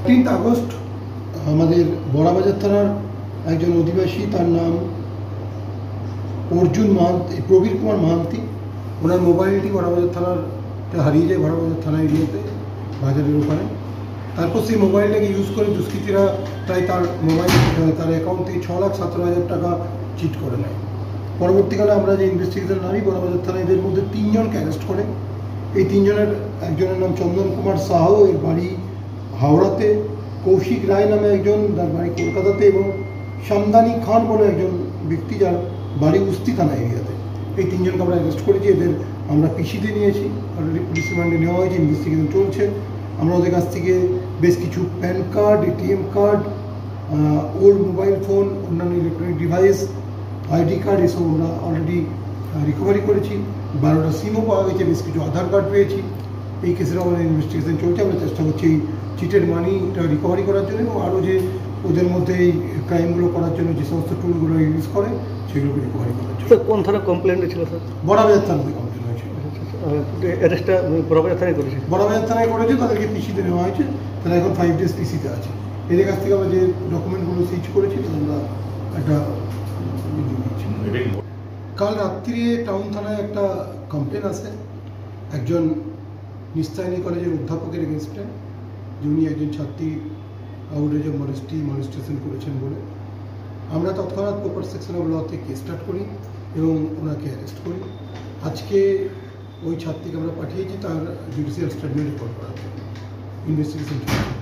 13 August আমাদের বড়াবাজার থানার একজন অধিবাসী, তার নাম অর্জুন মাহান্তি, প্রবীর কুমার মাহান্তি, ওনার মোবাইলটি বড়াবাজার থানার হারিয়ে যায়, বড়াবাজার থানা এরিয়াতে বাজারের ওখানে। তারপর সেই মোবাইলটাকে ইউজ করে দুষ্কৃতীরা প্রায় তার অ্যাকাউন্ট থেকে 6,17,000 টাকা চিট করে নেয়। পরবর্তীকালে আমরা যে ইনভেস্টিগেশন নামি বড়াবাজার থানা এদের মধ্যে 3 জনকে অ্যারেস্ট করে। এই 3 জনের একজনের নাম চন্দন কুমার সাহু, এর বাড়ি হাওড়াতে, কৌশিক রায় নামে একজন, তার বাড়ি কলকাতাতে, এবং শামদানি খান বলে একজন ব্যক্তি, যার বাড়ি উস্তি থানা এরিয়াতে। এই 3 জনকে আমরা অ্যারেস্ট করেছি। এদের আমরা পিসিতে নিয়েছি, অলরেডি পুলিশ রিমান্ডে নেওয়া হয়েছে, ইনভেস্টিগেশন চলছে। আমরা ওদের কাছ থেকে বেশ কিছু pan card, ATM card, old mobile phone, অন্যান্য ইলেকট্রনিক ডিভাইস, আইডি কার্ড, এসব আমরা অলরেডি রিকভারি করেছি। 12টা সিমও পাওয়া গেছে, বেশ কিছু আধার কার্ড পেয়েছি। এই কেসের আমাদের ইনভেস্টিগেশন চলছে। আমরা চেষ্টা করছি এই চিটের মানিটা রিকভারি করার জন্য, এবং আরও যে ওদের মধ্যে এই ক্রাইমগুলো করার জন্য যে সমস্ত টুলগুলো ইউজ করে সেগুলোকে রিকভারি করার জন্য। কোন থানায় কমপ্লেন ছিল স্যার? বড়াবাজার থানাতে কমপ্লেন হয়েছে। অ্যারেস্টটা বড়াবাজার থানায় করেছে? বড়াবাজার থানায় করেছে, তাদেরকে পিসিতে নেওয়া হয়েছে। তারা এখন 5 days পিসিতে আছে। এদের কাছ থেকে আমরা যে ডকুমেন্টগুলো সিজ করেছি আমরা একটা কাল রাত্রিরে টাউন থানায় একটা কমপ্লেন আসে একজন নিস্তায়নী কলেজের অধ্যাপকের এগেনস্টে, যিনি একজন ছাত্রী আউটরেজ অফ মলেস্টেশন করেছেন বলে। আমরা তৎক্ষণাৎ প্রপার সেকশন অফ লতে কেস স্টার্ট করি এবং ওনাকে অ্যারেস্ট করি। আজকে ওই ছাত্রীকে আমরা পাঠিয়েছি তার জুডিশিয়াল স্টেটমেন্ট রেকর্ড করার জন্য। ইনভেস্টিগেশন চলছে।